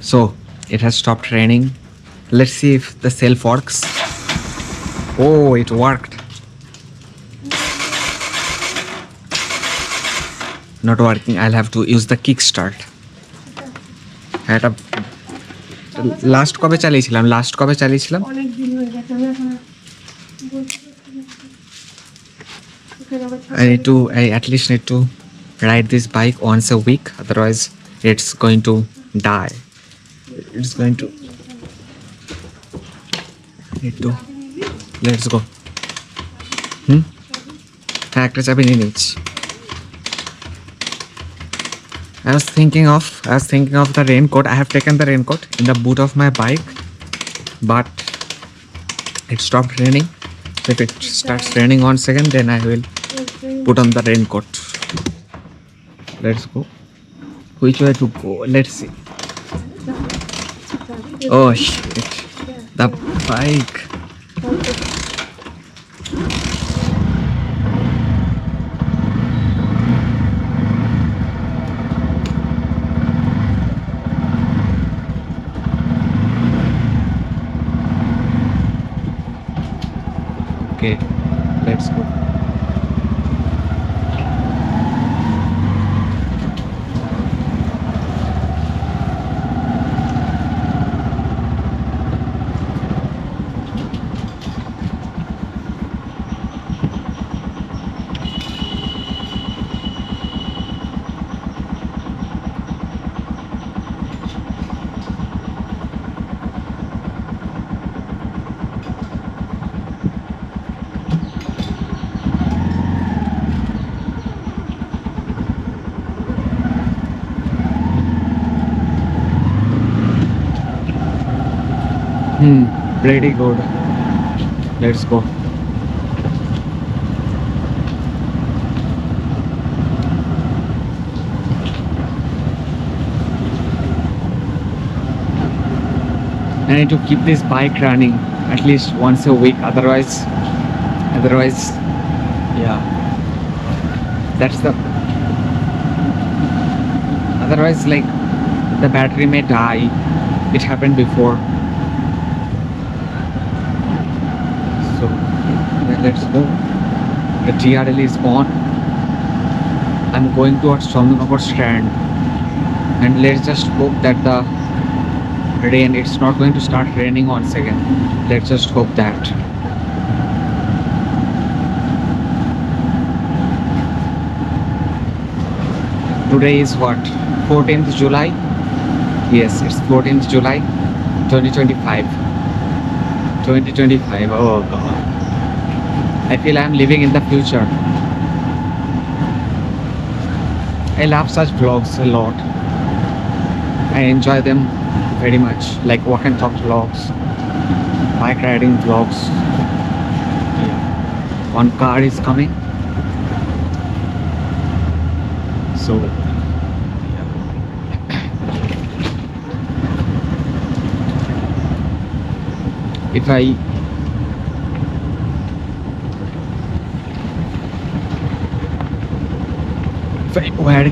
So it has stopped raining. Let's see if the self works. Oh, it worked. Not working. I'll have to use the kickstart. এটা last কবে চালিয়েছিলাম অনেক দিন হয়ে গেছে আমি এখন I at least need to ride this bike once a week, otherwise it's going to die. It's going to need to let's go. হ্যাঁ একটা চাবি নিয়ে নিচ্ছি I was thinking of the raincoat. I have taken the raincoat in the boot of my bike, but it stopped raining. If it starts raining once again, then I will put on the raincoat. Let's go. Which way to go? Let's see. Oh shit. The bike. Okay, let's go. Pretty good. Let's go. I need to keep this bike running at least once a week, otherwise yeah, that's the otherwise like the battery may die. It happened before. So let's go. The TRL is on. I'm going towards Chandranagar Strand, and let's just hope that the rain, it's not going to start raining once again. Let's just hope that. Today is what? 14th July? Yes, it's 14th July 2025. 2025. Oh god. I feel I'm living in the future. I love such vlogs a lot. I enjoy them very much, like walk and talk vlogs, bike riding vlogs. Yeah. One car is coming. So if I wear a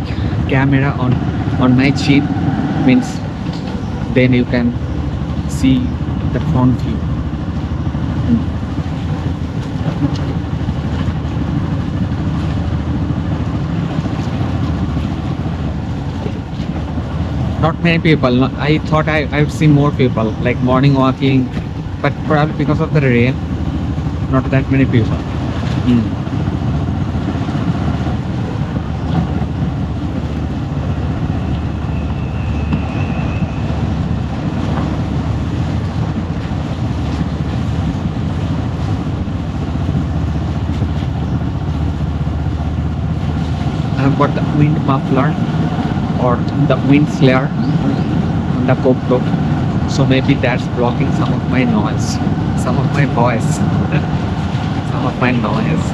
camera on my chin, means then you can see the front view. Not many people. I thought I would see more people, like morning walking, but probably because of the rain, not that many people. I've got the wind muffler or the wind slayer on the GoPro, so maybe that's blocking some of my noise, some of my voice, some of my noise.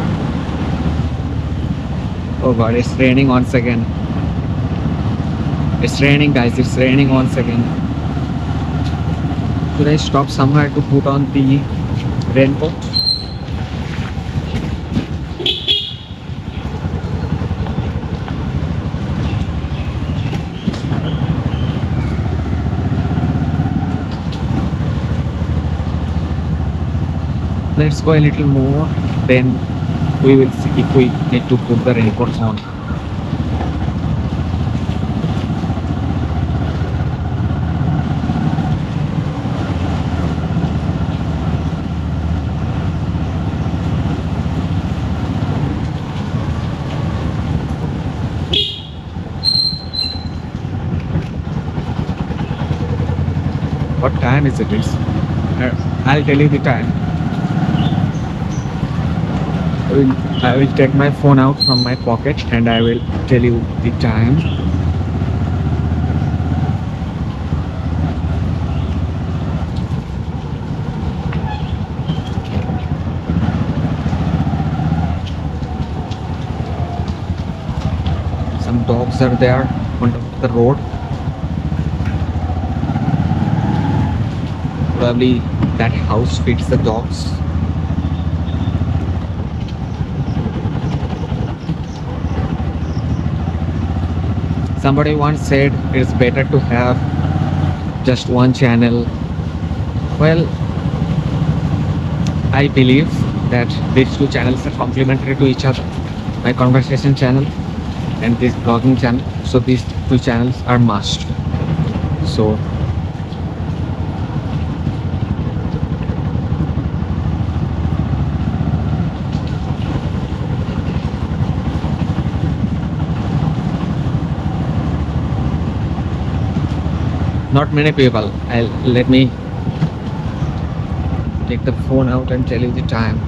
Oh god, it's raining once again. It's raining, guys, it's raining once again. Should I stop somewhere to put on the raincoat? Let's go a little more. Then we will see if we need to put the raincoats on. What time is it? I'll tell you the time. I will take my phone out from my pocket and I will tell you the time. Some dogs are there on the road. Probably that house feeds the dogs. Somebody once said it's better to have just one channel. Well, I believe that these two channels are complementary to each other. My conversation channel and this blogging channel. So these two channels are must. So not many people. Let me take the phone out and tell you the time.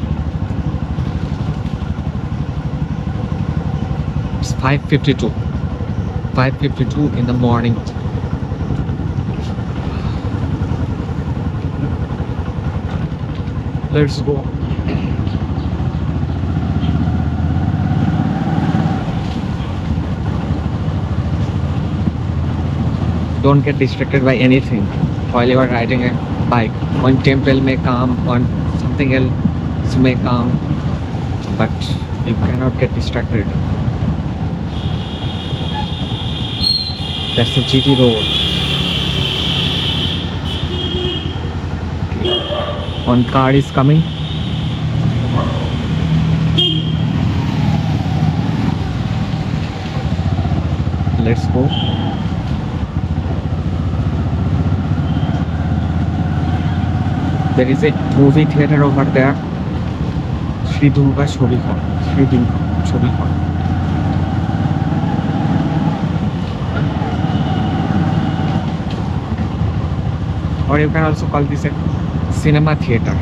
It's 5:52. 5:52 in the morning. Let's go. Don't get distracted by anything while you are riding a bike. One temple may come, one something else may come, but you cannot get distracted. That's the GT road. One car is coming. Let's go. There is a movie theater over there. Sri Durga Chobi Hall. Sri Durga Chobi Hall. Or you can also call this a cinema theater.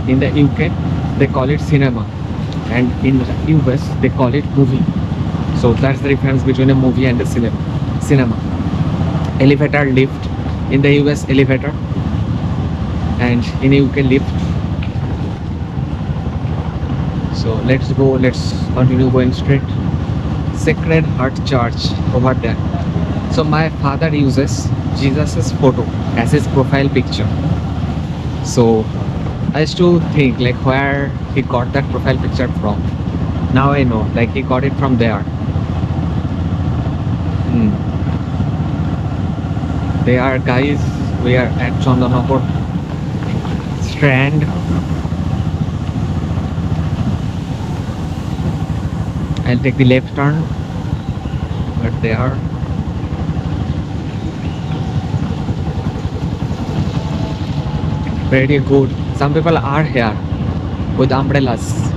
In the UK, they call it cinema, and in the US, they call it movie. So that's the difference between a movie and a cinema. Elevator, lift. In the US, elevator, and in UK, lift. So let's go. Let's continue going straight. Sacred Heart Church over there. So my father uses Jesus's photo as his profile picture. So I used to think like where he got that profile picture from. Now I know, like he got it from there. They are guys. We are at Chandanapur Strand. I'll take the left turn, but they are. Very good. Some people are here with umbrellas.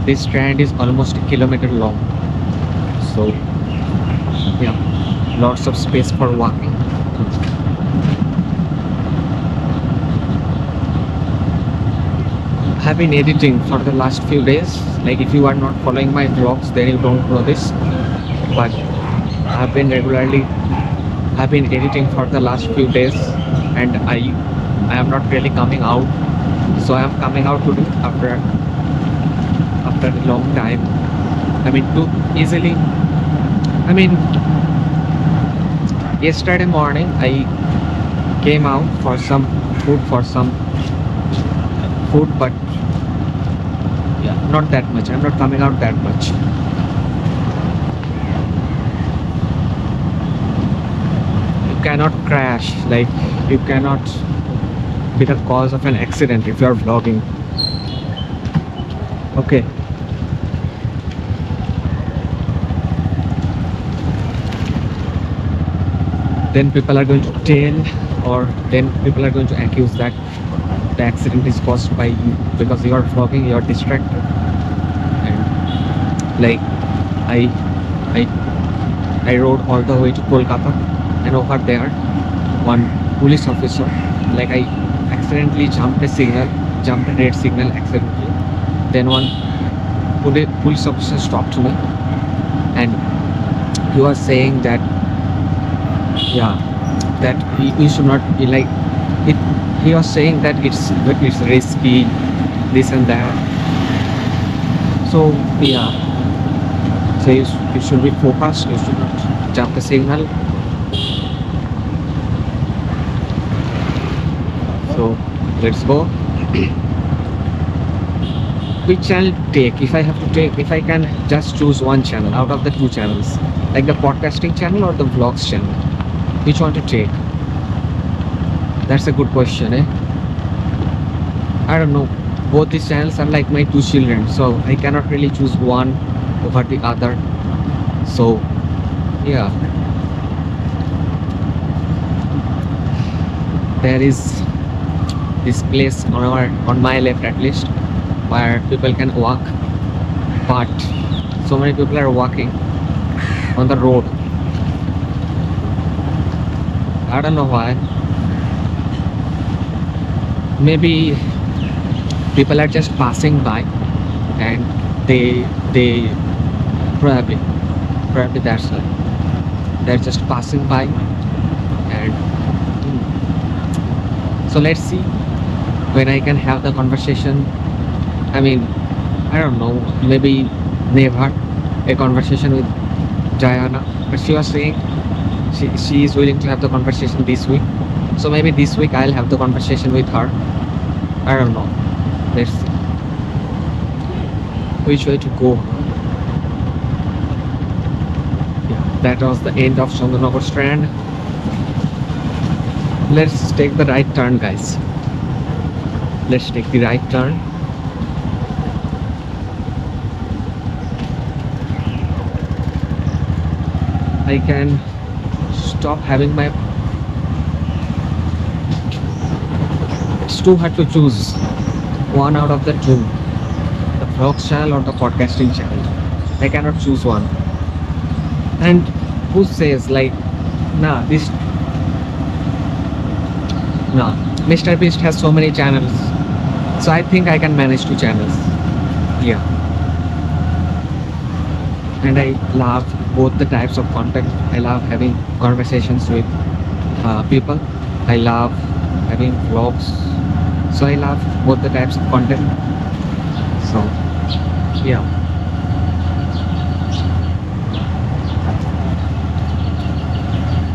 This strand is almost a kilometer long. So, yeah, lots of space for walking. I've been editing for the last few days. Like if you are not following my vlogs, then you don't know this. But I've been editing for the last few days, and I am not really coming out. So I am coming out today after a long time. I mean, too easily. I mean, yesterday morning I came out for some food, but yeah, not that much. I'm not coming out that much. cannot crash, like you cannot be the cause of an accident if you are vlogging. Okay. Then people are going to tell, or then people are going to accuse that the accident is caused by you because you are vlogging, you are distracted. And like I I I rode all the way to Kolkata, and over there one police officer, like I accidentally jumped a red signal accidentally. Then one police officer stopped me, and he was saying that, yeah, that we should not be like it. He was saying that it's risky, this and that. So yeah, so you should be focused. You should not jump the signal. So let's go. Which channel to take? If I have to take, if I can just choose one channel out of the two channels, like the podcasting channel or the vlogs channel, which one to take? That's a good question, eh? I don't know. Both these channels are like my two children, so I cannot really choose one over the other. So yeah, there is this place on my left at least where people can walk, but so many people are walking on the road. I don't know why. Maybe people are just passing by, and they probably that's why they're just passing by. And so let's see when I can have the conversation. I mean, I don't know, maybe never a conversation with Diana, but she was saying she is willing to have the conversation this week. So maybe this week I'll have the conversation with her. I don't know. Let's see which way to go. Yeah, that was the end of Chandanagar Strand. Let's take the right turn, guys. Let's take the right turn. I can stop having my. It's too hard to choose one out of the two, the vlogs channel or the podcasting channel. I cannot choose one. And who says like, nah, Mr. Beast has so many channels, so I think I can manage two channels. Yeah. And I love both the types of content. I love having conversations with people. I love having vlogs. So I love both the types of content. So yeah.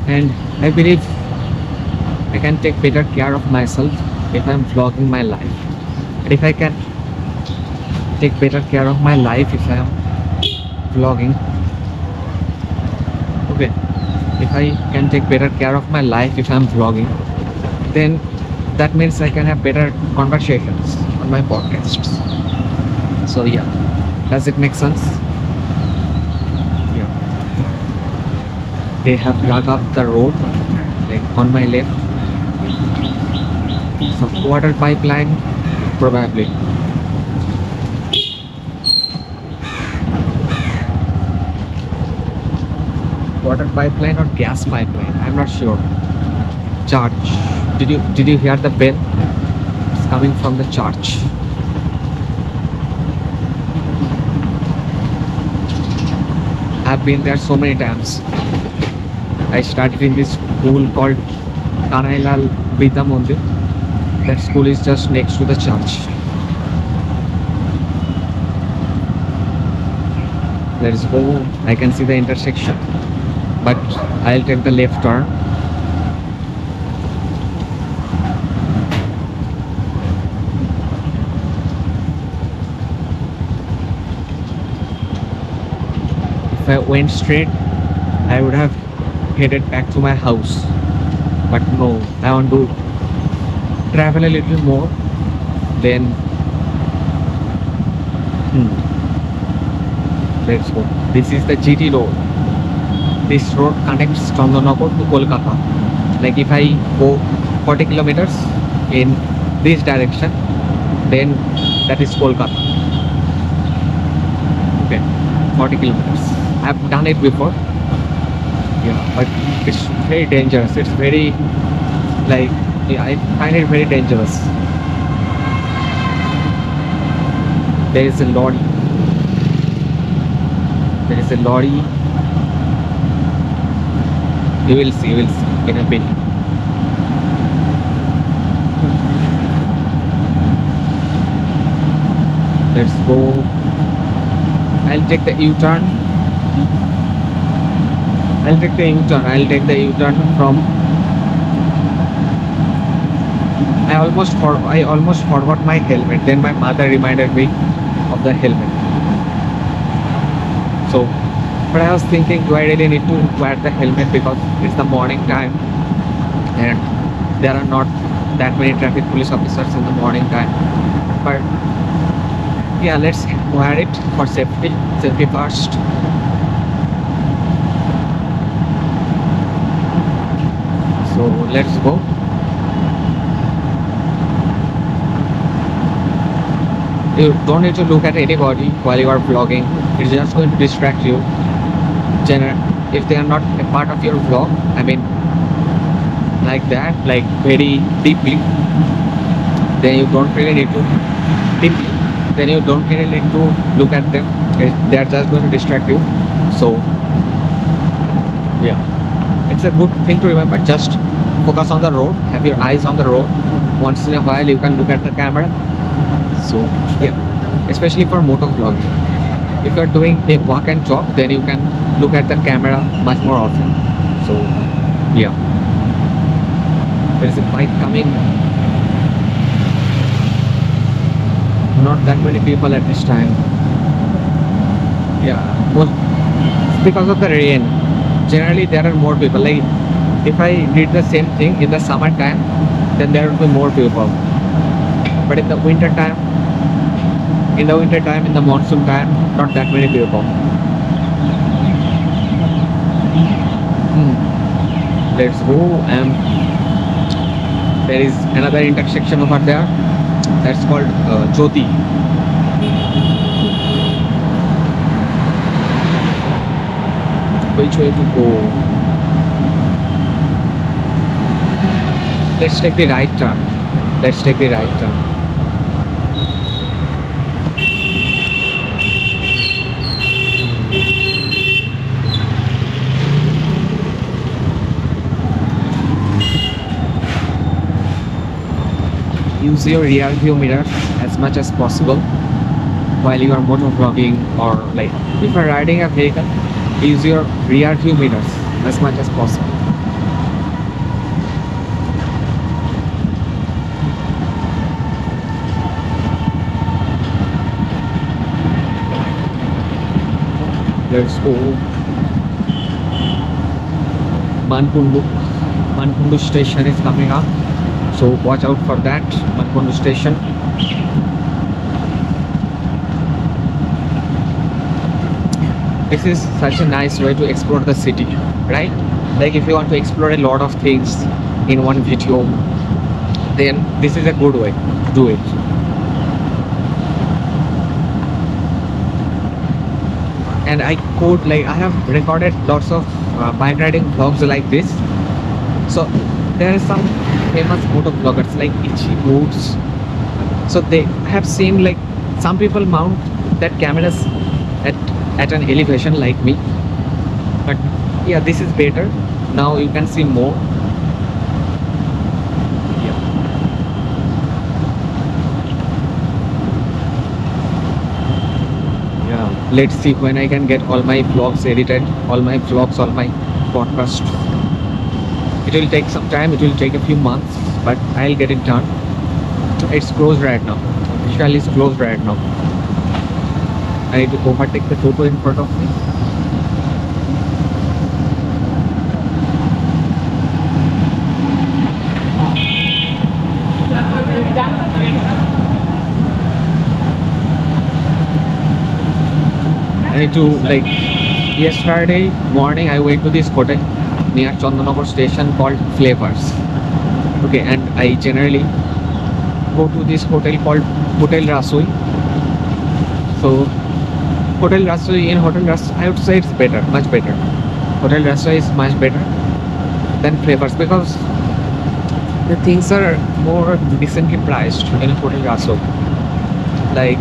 And I believe I can take better care of myself if I'm vlogging my life. And if I can take better care of my life if I am vlogging, okay, if I can take better care of my life if I'm vlogging, then that means I can have better conversations on my podcasts. So yeah, does it make sense? Yeah. They have dug up the road, like on my left, some water pipeline, probably. Water pipeline or gas pipeline, I'm not sure. Church. Did you hear the bell? It's coming from the church. I've been there so many times. I studied in this school called Kanailal Vidya Mandir. That school is just next to the church. Let's go. I can see the intersection, but I'll take the left turn. If I went straight, I would have headed back to my house. But no, I want to travel a little more. Then, let's go. This is the GT road. This road connects Chandanagar to Kolkata. Like if I go 40 kilometers in this direction, then that is Kolkata. Okay, 40 kilometers. I've done it before. Yeah, but it's very dangerous. It's very like, yeah, I find it very dangerous. There is a lorry. There is a lorry. You will see in a bit. Let's go. I'll take the U-turn. I'll take the U-turn from. I almost forgot my helmet. Then my mother reminded me of the helmet. So, but I was thinking, do I really need to wear the helmet because it's the morning time and there are not that many traffic police officers in the morning time. But yeah, let's wear it for safety. Safety first. So let's go. You don't need to look at anybody while you are vlogging. It's just going to distract you. If they are not a part of your vlog, I mean, like that, like very deeply, then you don't really need to deeply. Then you don't really need to look at them. They are just going to distract you. So yeah, it's a good thing to remember. Just focus on the road. Have your eyes on the road. Once in a while, you can look at the camera. So yeah, especially for moto vlogging. If you're doing a walk and talk, then you can look at the camera much more often. So yeah, there's a bike coming. Not that many people at this time. Yeah, most because of the rain. Generally, there are more people. Like if I did the same thing in the summer time, then there would be more people. But in the winter time, in the monsoon time, not that many people. Let's go. And there is another intersection over there. That's called Jyoti. Which way to go? Let's take the right turn. Let's take the right turn. Use your rear view mirror as much as possible while you are motor vlogging, or like if you are riding a vehicle, use your rear view mirrors as much as possible. Let's go. Mankundu station is coming up, so watch out for that. Mankundu station. This is such a nice way to explore the city, right? Like if you want to explore a lot of things in one video, then this is a good way to do it. And I have recorded lots of bike riding vlogs like this. So there are some famous moto vloggers like Itchy Boots. So they have seen like some people mount that cameras at an elevation like me. But yeah, this is better. Now you can see more. Let's see when I can get all my vlogs edited, all my podcasts. It will take some time, it will take a few months, but I'll get it done. It's closed right now. Vishal is closed right now. I need to overtake the Toto in front of me. I need to like yesterday morning I went to this hotel near Chandanagar station called Flavors. Okay, and I generally go to this hotel called Hotel Rasoi. So Hotel Rasoi in Hotel Rasoi I would say it's better, much better. Hotel Rasoi is much better than Flavors because the things are more decently priced in Hotel Rasoi. Like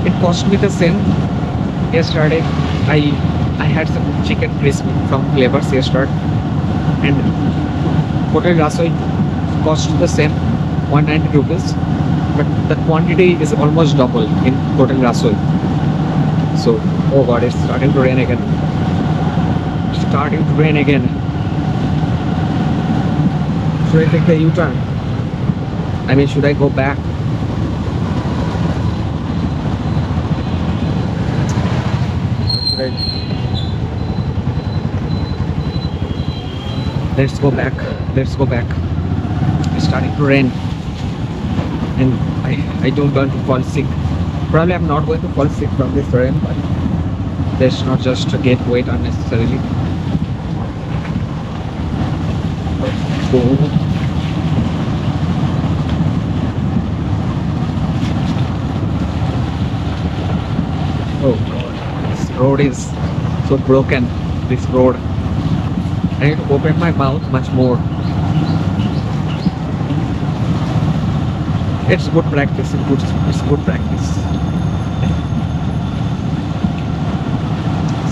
it cost me the same yesterday. I had some chicken crispy from Flavors yesterday, and Hotel Rasoi cost the same 190 rupees, but the quantity is almost double in Hotel Rasoi. So, oh god, it's starting to rain again. Starting to rain again. Should I take the U-turn? I mean, should I go back? Should I? Let's go back. Let's go back. It's starting to rain, and I don't want to fall sick. Probably I'm not going to fall sick from this rain, but let's not just get wet unnecessarily. Go. Oh god, this road is so broken. This road. I need to open my mouth much more. It's good practice. It's good practice.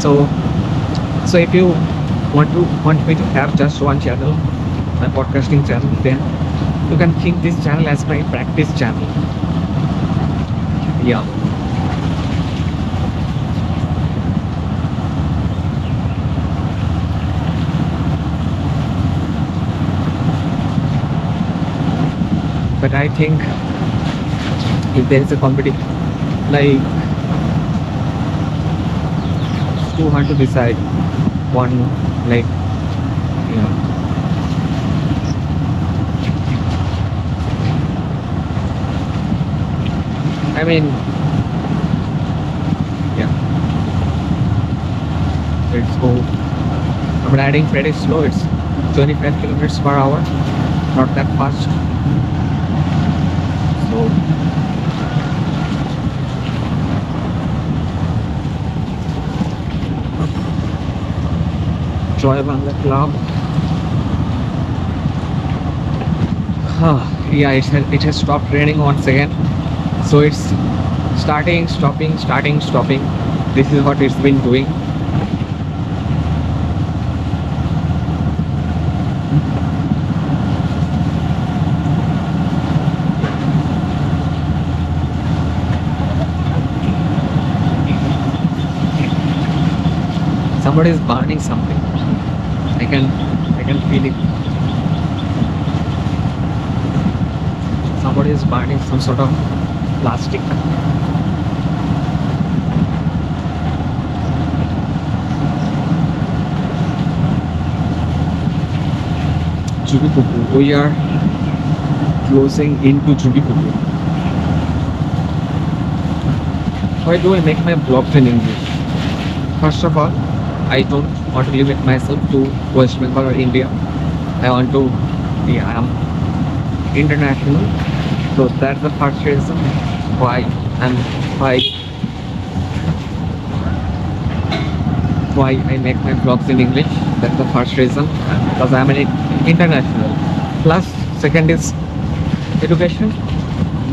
So if you want me to have just one channel, my podcasting channel, then you can think this channel as my practice channel. Yeah. But I think if there is a competition, like it's too hard to decide one, like, yeah. I mean, yeah. Let's go. I'm riding pretty slow. It's 25 kilometers per hour, not that fast. So Joy Bangla Club. Yeah, it has stopped raining once again. So it's starting, stopping, starting, stopping. This is what it's been doing. Somebody is burning something. I can feel it. Somebody is burning some sort of plastic. Jubipupu. We are closing into Jubipupu. Why do I make my vlogs in English? First of all, I don't want to limit myself to West Bengal or India. I want to, yeah, I'm international. So that's the first reason why and why I make my vlogs in English. That's the first reason, because I'm an international. Plus, second is education.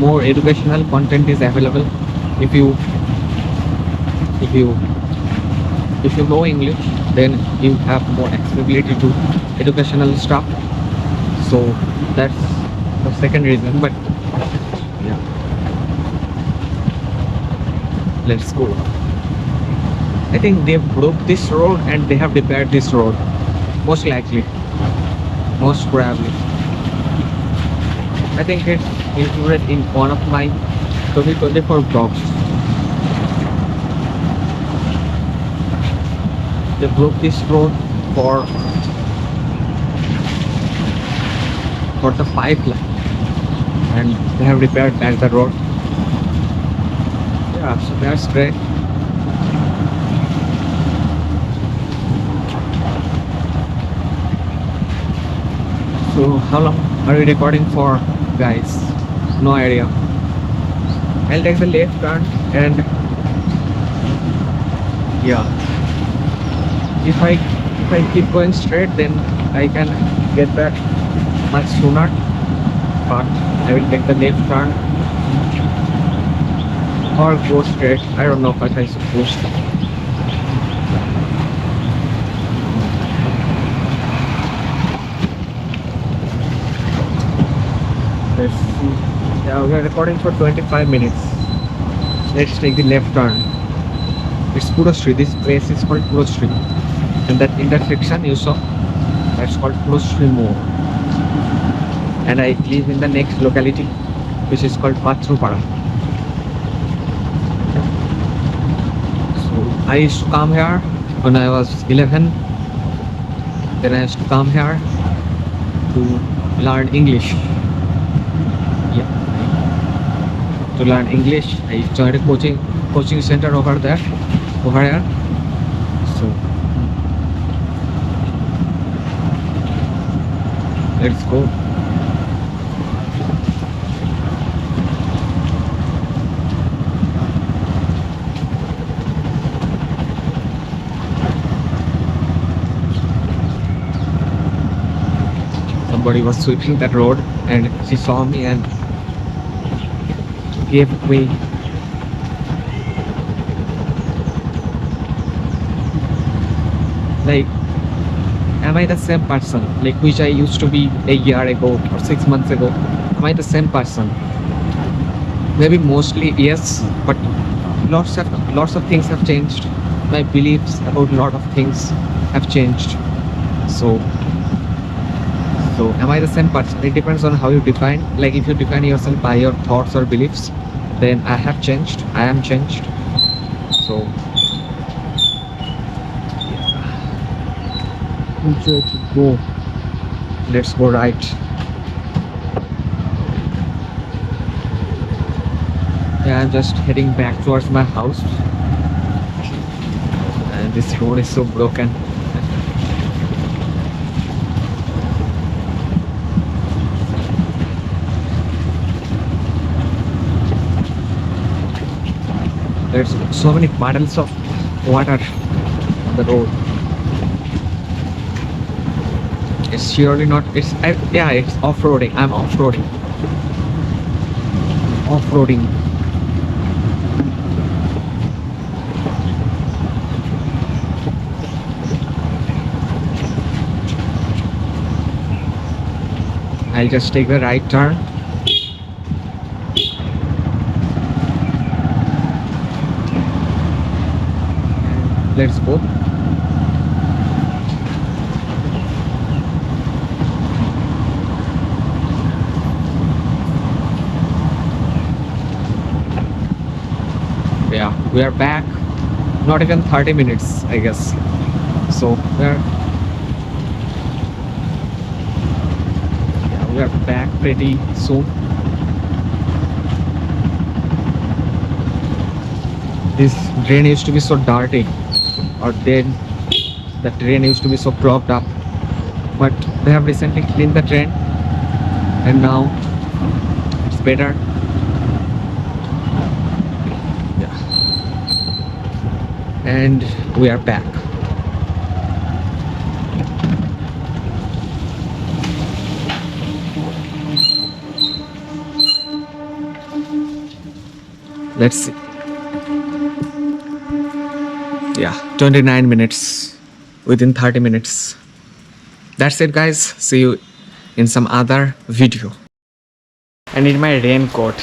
More educational content is available if you know English, then you have more accessibility to educational stuff. So that's the second reason. But yeah, let's go. I think they broke this road and they have repaired this road. Most likely. Most probably. I think it's included in one of my 2024 vlogs. They broke this road for the pipeline, and they have repaired back the road. Yeah, so that's great. How long are we recording for, guys? No idea. I'll take the left turn and yeah, if I keep going straight, then I can get back much sooner. But I will take the left turn or go straight. I don't know what I should do. Let's see. Yeah, we are recording for 25 minutes. Let's take the left turn. It's Puro Street. This place is called Puro Street. And that intersection you saw, that's called Puro Street More. And I live in the next locality, which is called Patrupara. So I used to come here when I was 11. Then I used to come here to learn English. Yeah. To learn English, I joined a coaching center over here. So let's go. Somebody was sweeping that road and she saw me and gave me like, am I the same person like which I used to be a year ago or 6 months ago? Am I the same person? Maybe mostly yes, but lots of things have changed. My beliefs about a lot of things have changed. So am I the same person? It depends on how you define. Like if you define yourself by your thoughts or beliefs, then I have changed. I am changed. So which way to go? Let's go right. Yeah, I'm just heading back towards my house. And this road is so broken. There's so many puddles of water on the road. It's surely not. It's off-roading. I'm off-roading. Off-roading. I'll just take the right turn. Let's go. Yeah, we are back. Not even 30 minutes, I guess. So we are back pretty soon. This drain used to be so dirty, or then the drain used to be so clogged up, but they have recently cleaned the drain and now it's better. Yeah, and we are back. Let's see. Yeah, 29 minutes within 30 minutes. That's it, guys. See you in some other video. I need my raincoat.